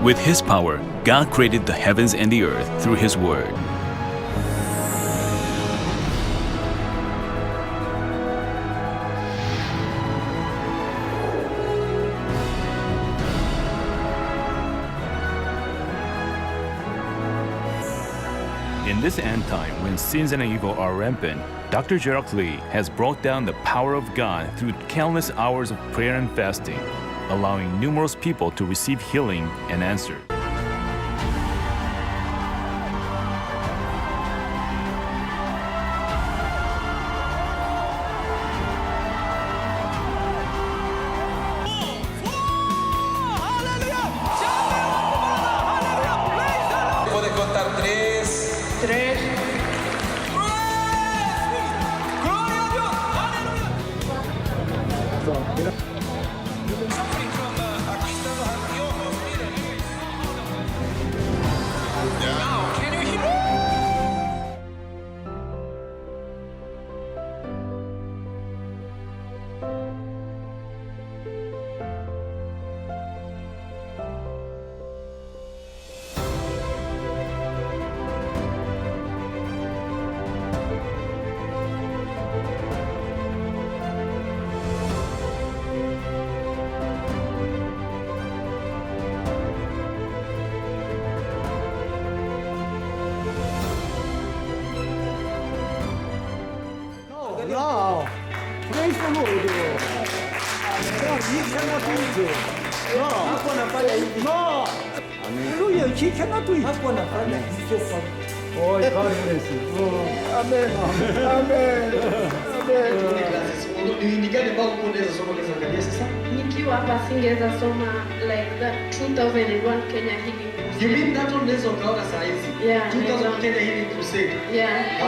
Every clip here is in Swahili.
With His power, God created the heavens and the earth through His word. In this end time, when sins and evil are rampant, Dr. Gerald Lee has brought down the power of God through countless hours of prayer and fasting, allowing numerous people to receive healing and answer. Puede contar tres. No, praise the Lord. No, he cannot do it. No, no. Hallelujah, he cannot do it. Oh, God bless you. Oh, amen. Amen. Nikiwa hapa singeweza soma like that 2001 Kenya Healing Crusade. You mean that one unaweza ukaona saa hizi? Yeah, 2000 Kenya Healing Crusade. Yeah,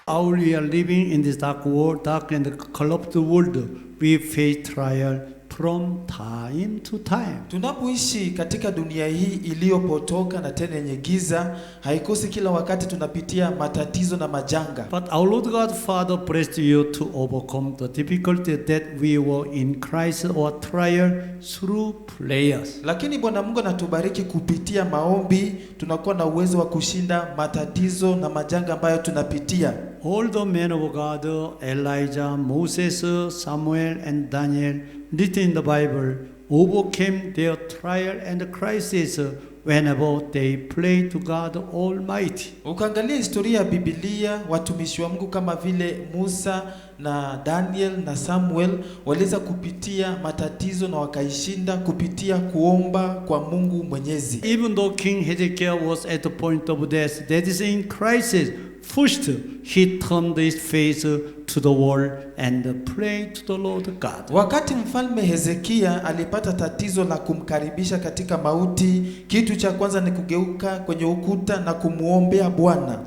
Wow. We are living in this dark world, dark and corrupt world. We face trial from time to time. Tunapoishi katika dunia hii iliyopotoka na tena yenye giza, haikosi kila wakati tunapitia matatizo na majanga. But our Lord God Father blessed you to overcome the difficulty that we were in Christ or trial through prayers. Lakini Bwana Mungu anatubariki kupitia maombi, tunakuwa na uwezo wa kushinda matatizo na majanga ambayo tunapitia. All the men of God, Elijah, Moses, Samuel, and Daniel, written in the Bible, overcame their trial and crisis whenever they prayed to God Almighty. Ukaangalia historia ya Biblia, watumishi wa Mungu kama vile Musa na Daniel na Samuel waliweza kupitia matatizo na wakaishinda kupitia kuomba kwa Mungu Mwenyezi. Even though King Hezekiah was at the point of death, that is in crisis, first he turned his face to the wall and prayed to the Lord God. Wakati mfalme Hezekia alipata tatizo la kumkaribisha katika mauti, kitu cha kwanza ni kugeuka kwenye ukuta na kumuombea Bwana.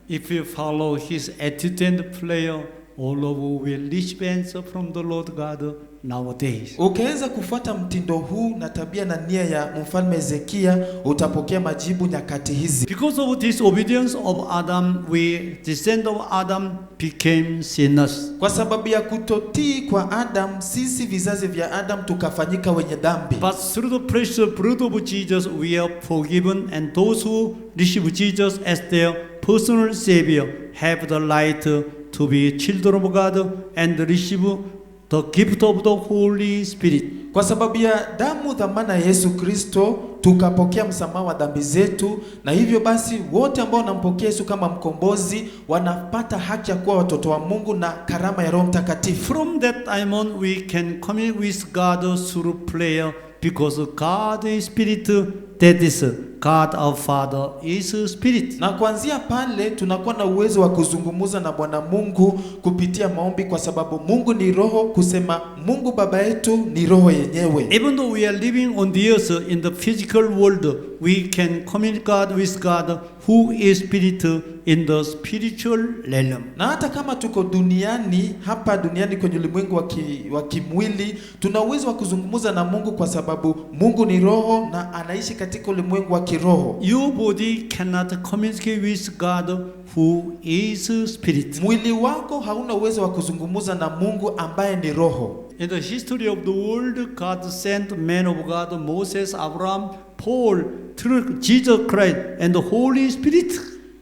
If you follow his attitude and prayer, all of you will receive answer from the Lord God nowadays. Ukiweza kufuata mtindo huu na tabia na nia ya mfalme Hezekia, utapokea majibu nyakati hizi. Because of disobedience of Adam, we descend of Adam became sinners. Kwa sababu ya kutotii kwa Adam, sisi vizazi vya Adam tukafanyika wenye dhambi. But through the precious blood of Jesus, we are forgiven, and those who receive Jesus as their personal Savior have the right to be children of God and receive the gift of the Holy Spirit. Kwa sababu ya damu dhamana ya Yesu Kristo tukapokea msamaha wa dhambi zetu, na hivyo basi wote ambao wanampokea Yesu kama mkombozi wanapata haki ya kuwa watoto wa Mungu na karama ya Roho Mtakatifu. From that time on, we can commune with God through prayer, because God is Spirit, that is, God our Father is Spirit. Na kuanzia pale tunakuwa na uwezo wa kuzungumza na Bwana Mungu kupitia maombi, kwa sababu Mungu ni roho, kusema Mungu Baba yetu ni roho yenyewe. Even though we are living on the earth in the physical world, we can communicate with God who is Spirit in the spiritual realm. Na hata kama tuko duniani, hapa duniani kwenye ulimwengu wa kimwili, tuna uwezo wa kuzungumza na Mungu kwa sababu Mungu ni roho na anaishi katika ulimwengu wa kiroho. Your body cannot communicate with God who is Spirit. Mwili wako hauna uwezo wa kuzungumza na Mungu ambaye ni roho. In the history of the world, God sent men of God, Moses, Abraham, Paul, through Jesus Christ and the Holy Spirit.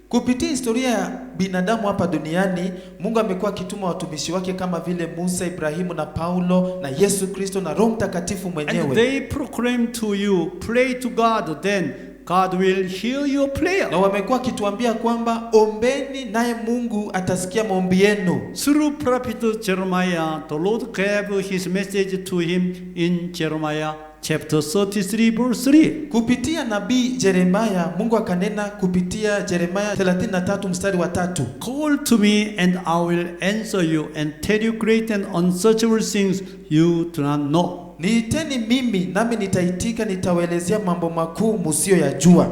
Kupitia historia ya binadamu hapa duniani, Mungu amekuwa akituma watumishi wake kama vile Musa, Ibrahimu na Paulo na Yesu Kristo na Roho Mtakatifu mwenyewe. And they proclaim to you, pray to God, then God will hear your prayer. Na wamekuwa akituambia kwamba ombeni naye Mungu atasikia maombi yenu. Through prophet Jeremiah, the Lord gave his message to him in Jeremiah chapter 33 verse 3. Kupitia nabii Yeremia, Mungu akanena kupitia Yeremia 33 mstari wa 3. Call to me and I will answer you and tell you great and unsearchable things you do not know. Niiteni mimi nami nitaitika, nitawaelezea mambo makuu msiyoyajua.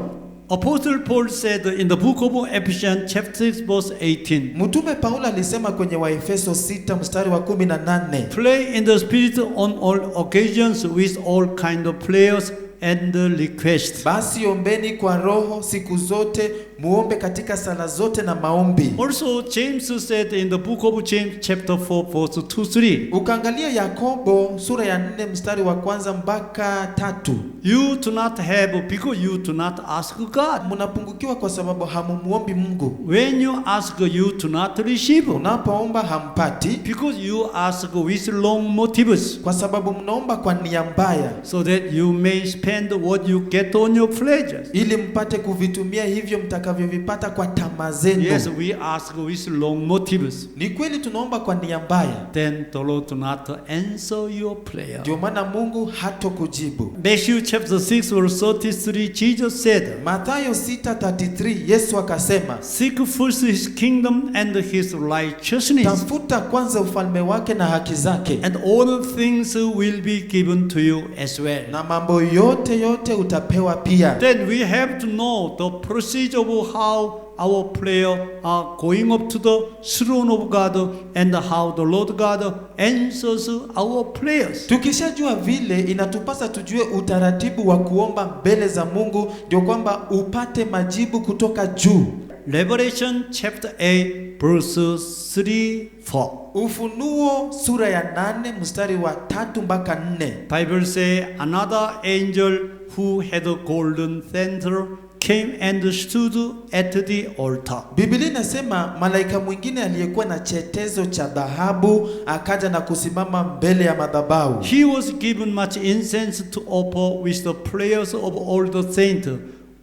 Apostle Paul said in the book of Ephesians chapter 6 verse 18. Mtume Paulo alisema kwenye Waefeso 6 mstari wa 18. Pray in the spirit on all occasions with all kind of prayers and requests. Basi ombeni kwa roho siku zote, muombe katika sala zote na maombi. Also James said in the book of James chapter 4 verse 2-3. Ukaangalia Yakobo sura ya 4 mstari wa 1 mpaka 3. You do not have because you do not ask God. Mnapungukiwa kwa sababu hamumuombi Mungu. When you ask, you do not receive. Unapoomba hampati Because you ask with wrong motives, kwa sababu mnaomba kwa nia mbaya, so that you may spend what you get on your pleasures. ili mpate kuvitumia hivyo mtakavyovipata kwa tamaa zenu. Yes, we ask with wrong motives. Ni kweli tunaomba kwa nia mbaya, Then the Lord do not answer your prayer. ndio maana Mungu hatokujibu. Matthew chapter 6 verse 33, Jesus said, Mathayo 6:33, Yesu akasema, seek first his kingdom and his righteousness, tafuta kwanza ufalme wake na haki zake, and all things will be given to you as well. na mambo yote utapewa pia. Then we have to know the procedure of how our prayer are going up to the throne of God and how the Lord God answers our prayers. Tukishajua vile, inatupasa tujue utaratibu wa kuomba mbele za Mungu, ndio kwamba upate majibu kutoka juu. Revelation chapter 8 verses 3-4. Ufunuo sura ya 8 mstari wa 3 mpaka 4. Bible say another angel who had a golden censer came and stood at the altar. Biblia inasema malaika mwingine aliyekuwa na chetezo cha dhahabu akaja na kusimama mbele ya madhabahu. He was given much incense to offer with the prayers of all the saints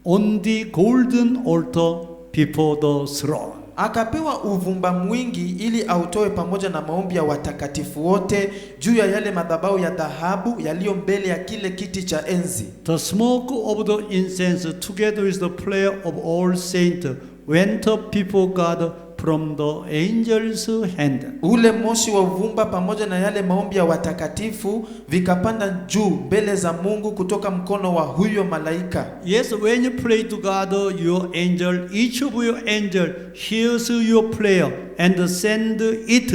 on the golden altar before the throne. Akapewa uvumba mwingi ili autoe pamoja na maombi ya watakatifu wote juu ya yale madhabahu ya dhahabu yaliyo mbele ya kile kiti cha enzi. The smoke of the incense together with the prayer of all saints went up before God from the angel's hand. Ule moshi wa uvumba pamoja na yale maombi ya watakatifu vikapanda juu mbele za Mungu kutoka mkono wa huyo malaika. Yes, when you pray to God, your angel, each of your angel hears your prayer and send it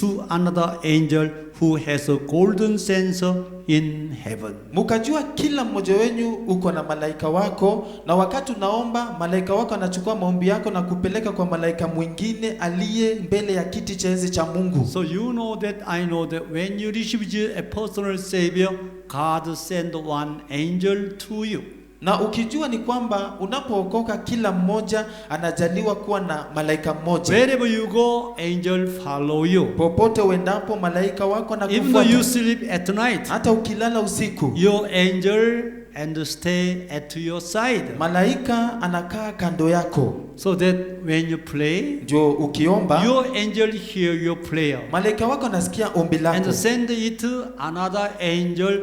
to another angel who has a golden censer in heaven. Mukajua kila mmoja wenyu uko na malaika wako, na wakati unaomba malaika wako anachukua maombi yako na kupeleka kwa malaika mwingine aliye mbele ya kiti cha enzi cha Mungu. So you know that, I know that when you receive Jesus, a personal Savior, God send one angel to you. Na ukijua ni kwamba unapookoka kila mmoja anajaliwa kuwa na malaika mmoja. Wherever you go, angel follow you. Popote uendapo malaika wako Even though you anakufuata. sleep at night, Hata ukilala usiku, your angel and stay at your side. malaika anakaa kando yako. So that when you pray, Ndio ukiomba, your angel hear your prayer malaika wako anasikia ombi lako. and send it to another angel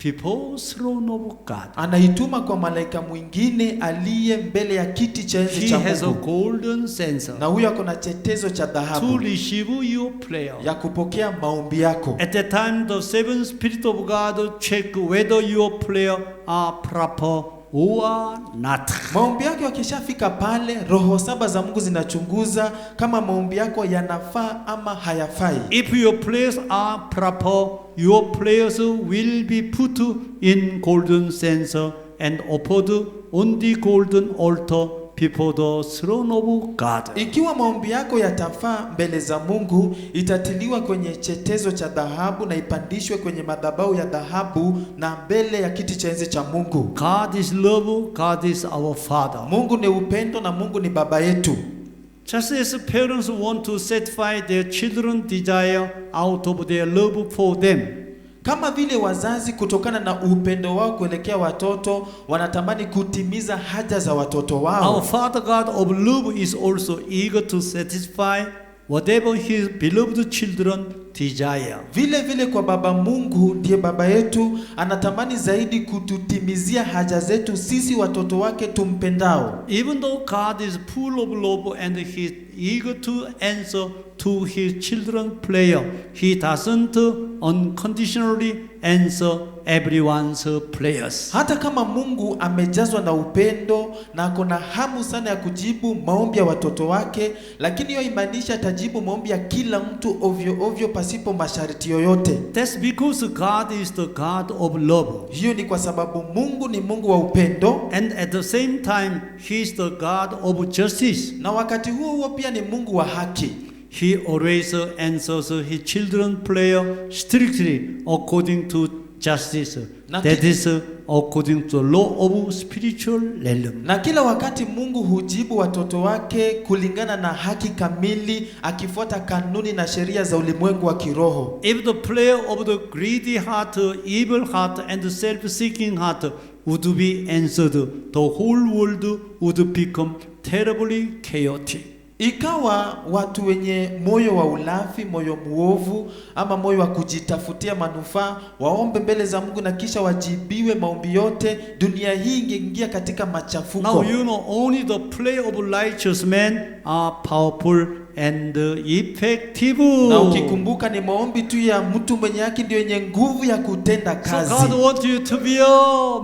before throne of God. Anaituma kwa malaika mwingine aliye mbele ya kiti cha enzi He cha has a Mungu. golden censer Na huyo ako na chetezo cha to dhahabu receive your prayer. ya kupokea maombi yako. At that time, the seven Spirit of God check whether your prayer are proper or not. Maombi yako yakishafika pale, roho saba za Mungu zinachunguza kama maombi yako yanafaa ama hayafai. If your prayers are proper, your prayers will be put in golden censer and offered on the golden altar before the throne of God. Ikiwa maombi yako yatafaa mbele za Mungu, itatiliwa kwenye chetezo cha dhahabu na ipandishwe kwenye madhabahu ya dhahabu na mbele ya kiti cha enzi cha Mungu. God is love, God is our Father. Mungu ni upendo na Mungu ni baba yetu. Just as parents want to satisfy their children's desire out of their love for them, Kama vile wazazi kutokana na upendo wao kuelekea watoto wanatamani kutimiza haja za watoto wao. our Father God of love is also eager to satisfy whatever His beloved children desire. Vile vile kwa Baba Mungu ndiye baba yetu, anatamani zaidi kututimizia haja zetu sisi watoto wake tumpendao. Even though God is full of love and He is eager to answer to His children's prayer, He doesn't unconditionally answer everyone's prayers. Hata kama Mungu amejazwa na upendo na ako na hamu sana ya kujibu maombi ya watoto wake, lakini hiyo imaanisha atajibu maombi ya kila mtu ovyo ovyo pasipo masharti yoyote. That's because God is the God of love. Hiyo ni kwa sababu Mungu ni Mungu wa upendo, And at the same time, He is the God of justice. na wakati huo huo pia ni Mungu wa haki. He always answers His children's prayer strictly according to justice. That is according to the law of spiritual realm. Na kila wakati Mungu hujibu watoto wake kulingana na haki kamili, akifuata kanuni na sheria za ulimwengu wa kiroho. If the prayer of the greedy heart, evil heart, and self-seeking heart would be answered, the whole world would become terribly chaotic. Ikawa watu wenye moyo wa ulafi, moyo muovu, ama moyo wa kujitafutia manufaa waombe mbele za Mungu na kisha wajibiwe maombi yote, dunia hii ingeingia katika machafuko. Now you know only the prayer of righteous men are powerful and effective. Na ukikumbuka ni maombi tu ya mtu mwenye haki ndio yenye nguvu ya kutenda So kazi. God wants you to be a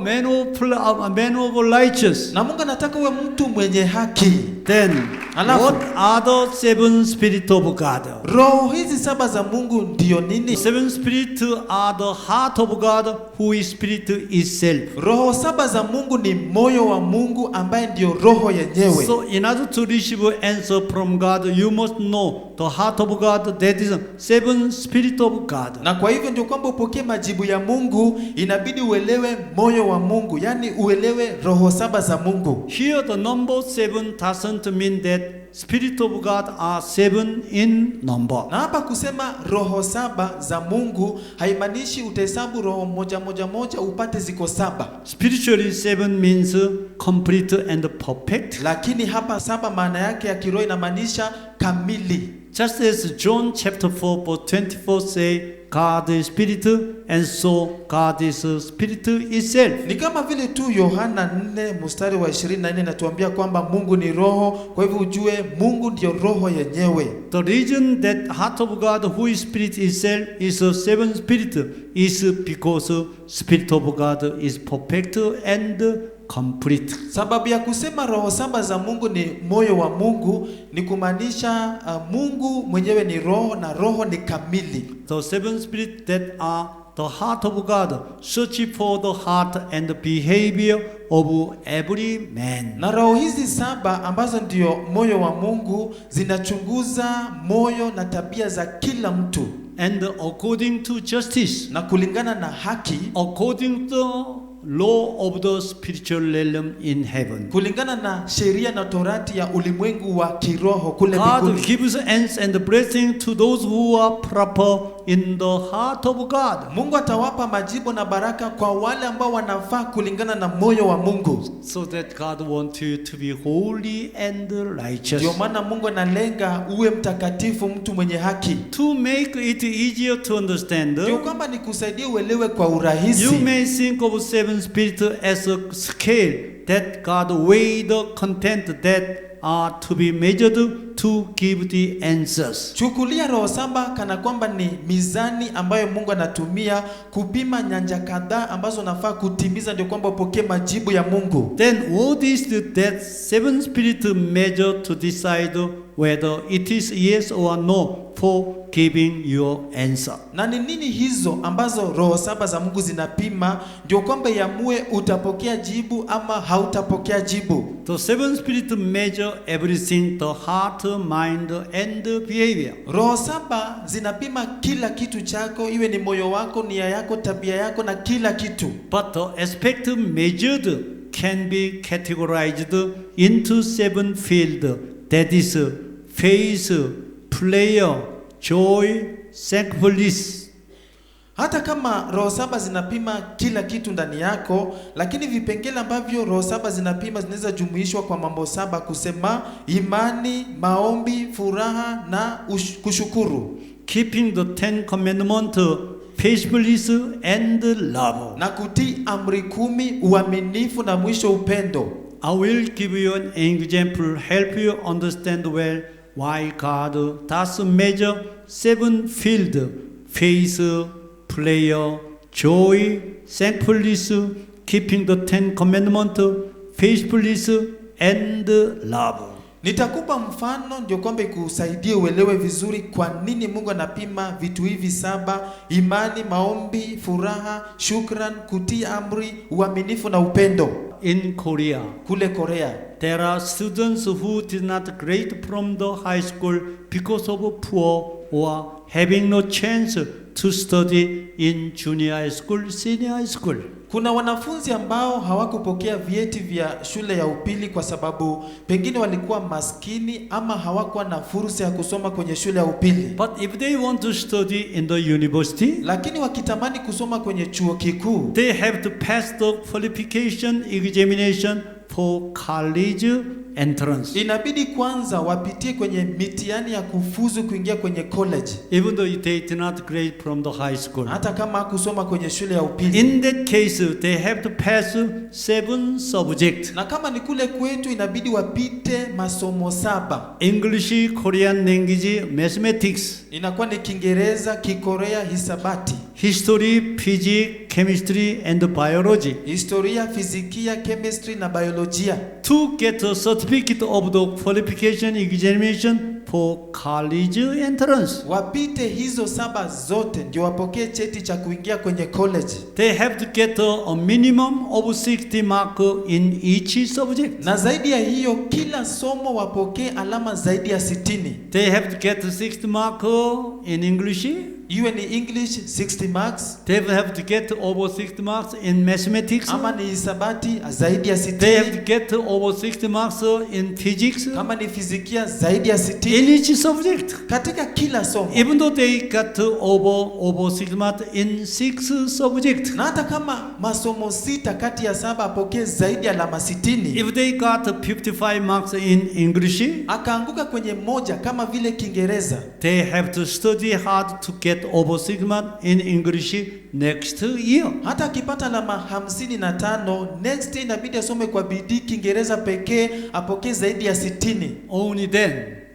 man of righteous. Na Mungu anataka uwe mtu mwenye haki. Then Alafu, what are the seven spirits of God? roho hizi saba za Mungu ndio nini? Seven spirits are the heart of God, who is spirit itself. Roho saba za Mungu ni moyo wa Mungu ambaye ndio roho yenyewe. So in order to receive answer from God, you must know the heart of God, that is seven spirit of God. Na kwa hivyo ndio kwamba upokee majibu ya Mungu, inabidi uelewe moyo wa Mungu, yani uelewe roho saba za Mungu. Here the number seven doesn't mean that spirit of God are seven in number. Na hapa kusema roho saba za Mungu haimaanishi utahesabu roho moja moja moja upate ziko saba. Spiritually, seven means complete and perfect. Lakini hapa saba maana yake ya kiroho inamaanisha kamili. Just as John chapter 4 verse 24 say, God is spirit, and so God is spirit itself. Ni kama vile tu Yohana 4 mstari wa 24 natuambia kwamba Mungu ni roho, kwa hivyo ujue Mungu ndio roho yenyewe. The reason that heart of God, who is spirit itself, is a seven spirit is because spirit of God is perfect and complete. Sababu ya kusema roho saba za Mungu ni moyo wa Mungu ni kumaanisha Mungu mwenyewe ni roho na roho ni kamili. The seven spirits that are the heart of God search for the heart and the behavior of every man. Na roho hizi saba ambazo ndio moyo wa Mungu zinachunguza moyo na tabia za kila mtu. And according to justice, Na kulingana na haki, according to the law of the spiritual realm in heaven, kulingana na sheria na torati ya ulimwengu wa kiroho kule God mbinguni. gives answer and blessing to those who are proper in the heart of God. Mungu atawapa majibu na baraka kwa wale ambao wanafaa kulingana na moyo wa Mungu. So that God wants you to be holy and righteous. Ndio maana Mungu analenga uwe mtakatifu, mtu mwenye haki. To make it easier to understand, Ndio kwamba nikusaidie uelewe kwa urahisi. you may think of seven spirits as a scale that God weigh the content that are to be measured to give the answers. Chukulia roho saba kana kwamba ni mizani ambayo Mungu anatumia kupima nyanja kadhaa ambazo nafaa kutimiza ndio kwamba upokee majibu ya Mungu. Then what is that seven spirit measure to decide whether it is yes or no for giving your answer? Na ni nini hizo ambazo roho saba za Mungu zinapima ndio kwamba iamue utapokea jibu ama hautapokea jibu? The seven spirit measure everything, the heart, mind and behavior. Roho saba zinapima kila kitu chako, iwe ni moyo wako, nia yako, tabia yako na kila kitu. But the aspect measured can be categorized into seven fields. That is faith, prayer, joy, thankfulness. Hata kama roho saba zinapima kila kitu ndani yako, lakini vipengele ambavyo roho saba zinapima zinaweza jumuishwa kwa mambo saba: kusema, imani, maombi, furaha na kushukuru. Keeping the 10 commandments, faithfulness and love. Na kutii amri 10, uaminifu na mwisho upendo. I will give you an example, help you understand well why God does measure seven fields: faith, prayer, joy, thankfulness, keeping the 10 commandments, faithfulness and love. Nitakupa mfano ndio kwamba ikusaidie uelewe vizuri kwa nini Mungu anapima vitu hivi saba: imani, maombi, furaha, shukran, kutii amri, uaminifu na upendo. In Korea, Kule Korea, there are students who did not graduate from the high school because of poor or having no chance to study in junior high school, senior high school. kuna wanafunzi ambao hawakupokea vyeti vya shule ya upili kwa sababu pengine walikuwa maskini ama hawakuwa na fursa ya kusoma kwenye shule ya upili. But if they want to study in the university, Lakini wakitamani kusoma kwenye chuo kikuu, they have to pass the qualification examination for college entrance. inabidi kwanza wapitie kwenye mitihani ya kufuzu kuingia kwenye college, Even though they did not grade from the high school. hata kama hakusoma kwenye shule ya upili. In that case, they have to pass 7 subjects. Na kama ni kule kwetu inabidi wapite masomo 7. English, Korean language, mathematics, Inakuwa ni Kiingereza, Kikorea, hisabati, history, physics, chemistry and biology. historia, fizikia, chemistry na biolojia. To get a certificate of the qualification examination for college entrance, Wapite hizo 7 zote ndio wapokee cheti cha kuingia kwenye college. they have to get a minimum of 60 mark in each subject. Na zaidi ya hiyo kila somo wapokee alama zaidi ya 60. They have to get 60 mark in English. Iwe ni English 60 marks They have to get over 60 marks in mathematics. ama ni hisabati zaidi ya They have 60, to get over 60 marks in physics. kama ni fizikia zaidi ya 60 In each subject. katika kila somo. Even though they got over 6 marks in 6 subjects. Na hata kama masomo 6 kati ya 7 apokee zaidi ya alama 60, If they got 55 marks in English, akaanguka kwenye moja kama vile Kiingereza, they have to study hard to get over 6 marks in English next year. hata akipata alama 55, next year inabidi asome kwa bidii Kiingereza pekee apokee zaidi ya 60. Only then,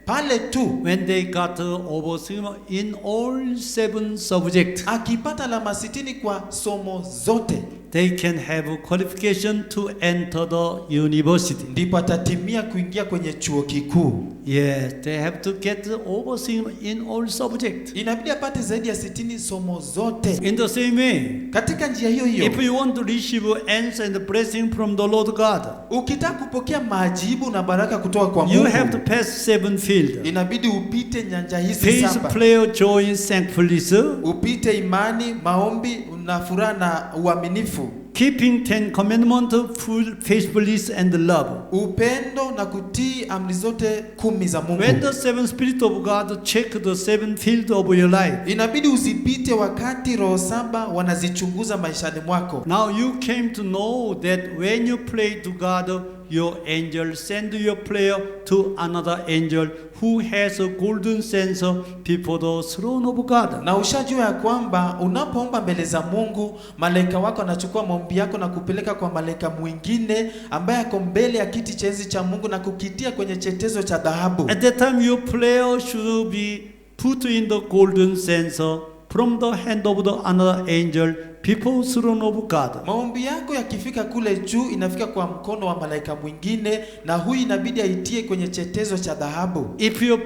Pale tu when they got over 6 marks in all 7 subjects, akipata alama 60 kwa somo zote, they can have qualification to enter the university. ndipo atatimia kuingia kwenye chuo kikuu. Yes, they have to get the overseeing in all subjects. Inabidi apate zaidi ya 60 somo zote. In the same way, Katika njia hiyo hiyo, if you want to receive answer and blessing from the Lord God, ukitaka kupokea majibu na baraka kutoka kwa you have to Mungu, pass 7 fields. inabidi upite nyanja hizi Faith, 7. prayer, joy, thankfulness, Upite imani, maombi na furaha na uaminifu, keeping 10 commandments, full faithfulness and love. upendo na kutii amri zote 10 za Mungu. When the 7 Spirit of God check the 7 fields of your life, Inabidi uzipite wakati roho 7 wanazichunguza maishani mwako. now you came to know that when you pray to God, your angel send your prayer to another angel who has a golden censer before the throne of God. Na ushajua ya kwamba unapoomba mbele za Mungu, malaika wako anachukua maombi yako na kupeleka kwa malaika mwingine ambaye ako mbele ya kiti cha enzi cha Mungu na kukitia kwenye chetezo cha dhahabu. At that time, your prayer should be put in the golden censer from the hand of the another angel before throne of God. Maombi yako yakifika kule juu, inafika kwa mkono wa malaika mwingine, na huyu inabidi aitie kwenye chetezo cha dhahabu. If your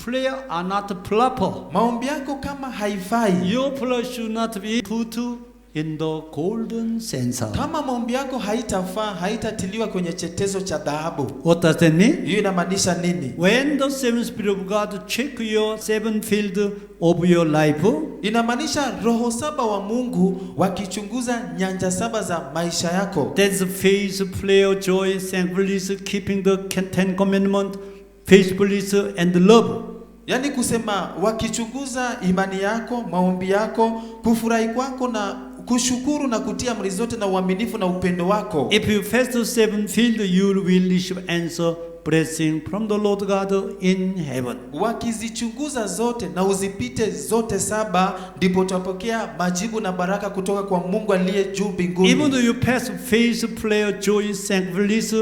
prayer are not proper, Maombi yako kama haifai, your prayer should not be put in the golden censer. kama maombi yako haitafaa, haitatiliwa kwenye chetezo cha dhahabu. What does that mean? Hiyo inamaanisha nini? When the 7 Spirit of God check your 7 field of your life, Inamaanisha roho 7 wa Mungu wakichunguza nyanja 7 za maisha yako. that's faith, prayer, joy, thankfulness, keeping the 10 commandments, faithfulness and love. Yaani kusema wakichunguza imani yako, maombi yako, kufurahi kwako na kushukuru na kutia amri zote na uaminifu na upendo wako. If you fast the 7 field, you will receive answer, blessing from the Lord God in heaven. Wakizichunguza zote na uzipite zote 7, ndipo utapokea majibu na baraka kutoka kwa Mungu aliye juu mbinguni. Even though you pass faith, prayer, joy, thankfulness,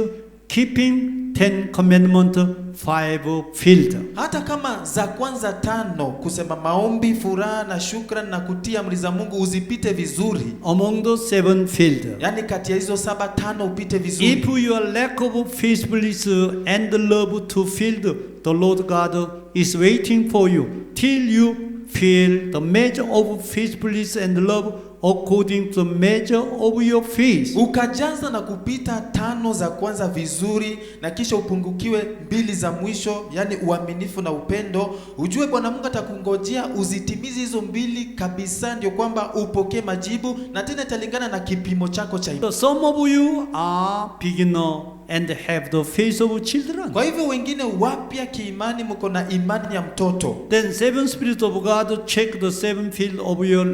keeping 10 commandments, 5 field. Hata kama za kwanza 5 kusema maombi, furaha na shukrani na kutia amri za Mungu uzipite vizuri. Among the 7 field, Yaani kati ya hizo 7, 5 upite vizuri. if your lack of faithfulness and love to field, the Lord God is waiting for you till you feel the measure of faithfulness and love according to the measure of your faith. Ukajaza na kupita 5 za kwanza vizuri na kisha upungukiwe 2 za mwisho, yani uaminifu na upendo, ujue Bwana Mungu atakungojea uzitimize hizo 2 kabisa, ndio kwamba upokee majibu, na tena italingana na kipimo chako cha imani. So some of you are beginner and have the faith of children. Kwa hivyo wengine wapya kiimani, mko na imani ya mtoto. Then 7 Spirit of God check the 7 field of your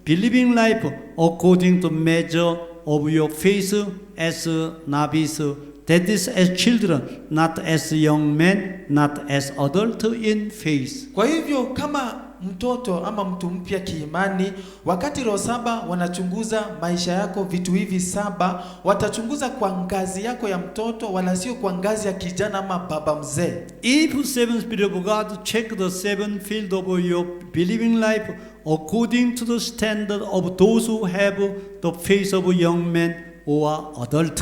believing life according to measure of your faith as novice, that is as children, not as young men, not as adult in faith. Kwa hivyo kama mtoto ama mtu mpya kiimani, wakati roho 7 wanachunguza maisha yako, vitu hivi 7 watachunguza kwa ngazi yako ya mtoto, wala sio kwa ngazi ya kijana ama baba mzee. If 7 Spirit of God check the 7 field of your believing life according to the standard of those who have the faith of young men or adult.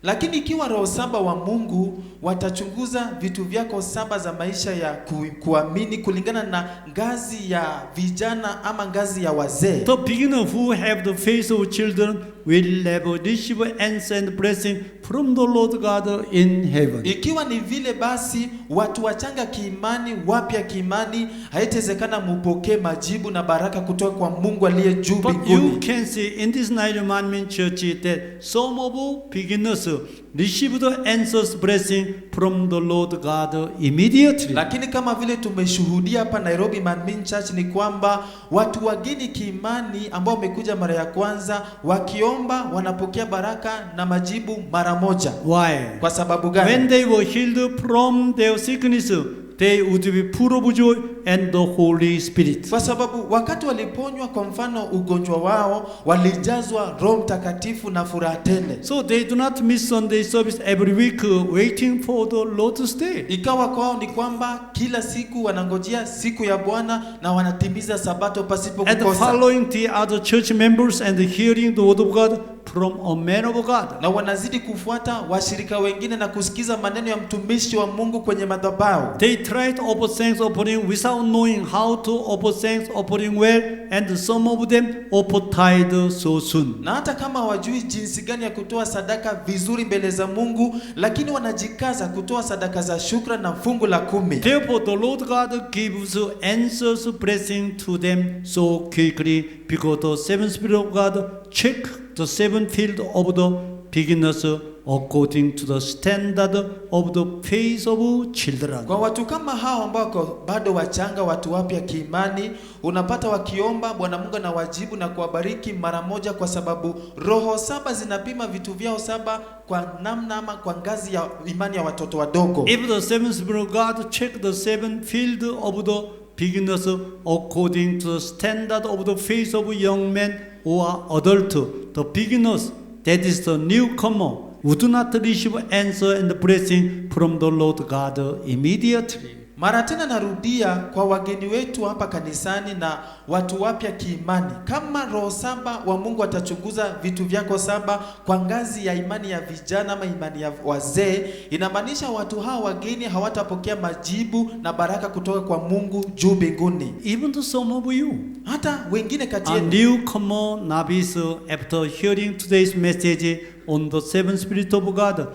Lakini ikiwa roho 7 wa Mungu watachunguza vitu vyako 7 za maisha ya kuamini kulingana na ngazi ya vijana ama ngazi ya wazee, The beginner who have the faith of children will have receive answer and blessing from the Lord God in heaven. ikiwa ni vile basi watu wachanga kiimani, wapya kiimani, haitawezekana mupokee majibu na baraka kutoka kwa Mungu aliye juu But you mbinguni. can see in this Nine Management Church that some of beginners receive the answers blessing from the Lord God immediately. Lakini kama vile tumeshuhudia hapa Nairobi Manmin Church ni kwamba watu wageni kiimani ambao wamekuja mara ya kwanza, wakiomba wanapokea baraka na majibu mara moja. Why? Kwa sababu gani? When they were healed from their sickness, they would be full of joy and the Holy Spirit. Kwa sababu wakati waliponywa, kwa mfano ugonjwa wao, walijazwa Roho Mtakatifu na furaha tele. So they do not miss Sunday service every week waiting for the Lord's Day. Ikawa kwao ni kwamba kila siku wanangojea siku ya Bwana na wanatimiza sabato pasipo And kukosa. following the other church members and hearing the word of God from a man of God. Na wanazidi kufuata washirika wengine na kusikiza maneno ya mtumishi wa Mungu kwenye madhabahu. They try to offer thanks offering without knowing how to offer thanks offering well, and some of them offer tithe so soon. Na hata kama hawajui jinsi gani ya kutoa sadaka vizuri mbele za Mungu, lakini wanajikaza kutoa sadaka za shukrani na fungu la 10. Therefore, the Lord God gives answers blessing to them so quickly, because the seven Spirit of God check the seven field of the beginners according to the standard of the faith of children. Kwa watu kama hao ambao bado wachanga, watu wapya kiimani, unapata wakiomba Bwana Mungu anawajibu na kuwabariki mara moja, kwa sababu roho saba zinapima vitu vyao saba kwa namna ama kwa ngazi ya imani ya watoto wadogo. If the seven Spirit of God check the seven field of the beginners according to the standard of the faith of young men or adult, the beginners, that is the newcomer, would not receive answer and blessing from the Lord God immediately. Mara tena narudia kwa wageni wetu hapa kanisani na watu wapya kiimani, kama roho saba wa Mungu atachunguza vitu vyako saba kwa ngazi ya imani ya vijana ama imani ya wazee, inamaanisha watu hao wageni hawatapokea majibu na baraka kutoka kwa Mungu juu mbinguni. Even to some of you, Hata wengine kati a yenu, newcomer novice, after hearing today's message on the seven Spirit of God,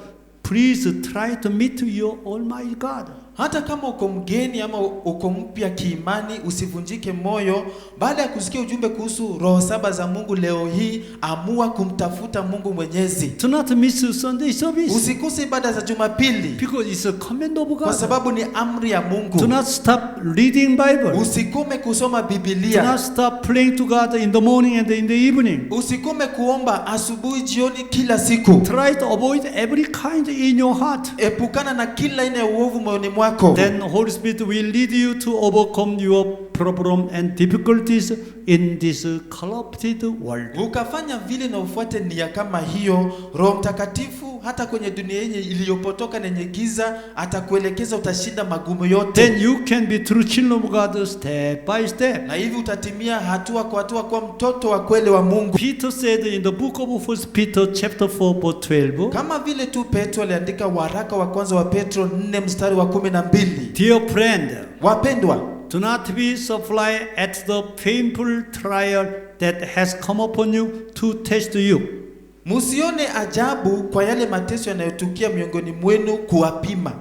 please try to meet your Almighty God. hata kama uko mgeni ama uko mpya kiimani, usivunjike moyo. Baada ya kusikia ujumbe kuhusu roho saba za Mungu leo hii, amua kumtafuta Mungu Mwenyezi. Do not miss Sunday service, Usikose ibada za Jumapili, because it's a command of kwa God. sababu ni amri ya Mungu. Do not stop reading Bible. Usikome kusoma Do Biblia. not stop praying to God in the morning and in the evening. Usikome kuomba asubuhi, jioni, kila siku. Try to avoid every kind in your heart. Epukana na kila aina ya uovu moyoni mwako. Then the Holy Spirit will lead you to overcome your problem and difficulties in this corrupted world. Ukafanya vile na ufuate nia kama hiyo, Roho Mtakatifu hata kwenye dunia yenye iliyopotoka na yenye giza atakuelekeza, utashinda magumu yote. Then you can be true children of God step by step. Na hivi utatimia hatua kwa hatua kwa mtoto wa kweli wa Mungu. Peter said in the book of 1 Peter chapter 4 verse 12, Kama vile tu Petro aliandika waraka wa kwanza wa Petro 4 mstari wa 12. dear friend, Wapendwa, do not be surprised at the painful trial that has come upon you to test you. musione ajabu kwa yale mateso yanayotukia miongoni mwenu kuwapima,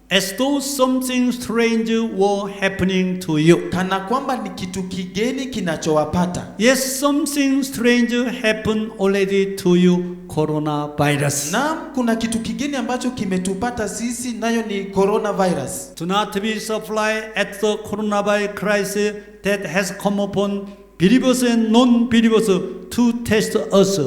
As though something strange were happening to you. kana kwamba ni kitu kigeni kinachowapata. Yes, something strange happened already to you, coronavirus. Naam, kuna kitu kigeni ambacho kimetupata sisi, nayo ni coronavirus. Do not be surprised at the coronavirus crisis that has come upon believers and non-believers to test us,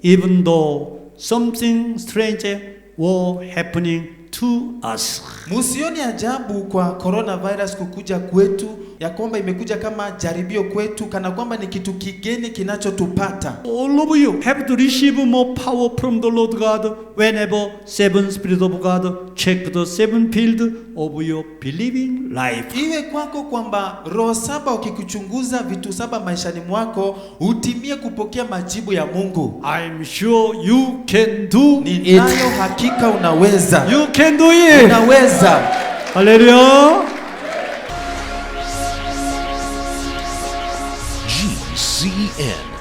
even though something strange were happening to us. Musione ajabu kwa coronavirus kukuja kwetu, ya kwamba imekuja kama jaribio kwetu, kana kwamba ni kitu kigeni kinachotupata. All of you have to receive more power from the Lord God whenever seven Spirit of God check the seven field of your believing life. Iwe kwako kwamba roho saba ukikuchunguza vitu saba maishani mwako, utimie kupokea majibu ya Mungu. I'm sure you can do it. Ninayo hakika unaweza. You can do it. Unaweza. Hallelujah. GCN.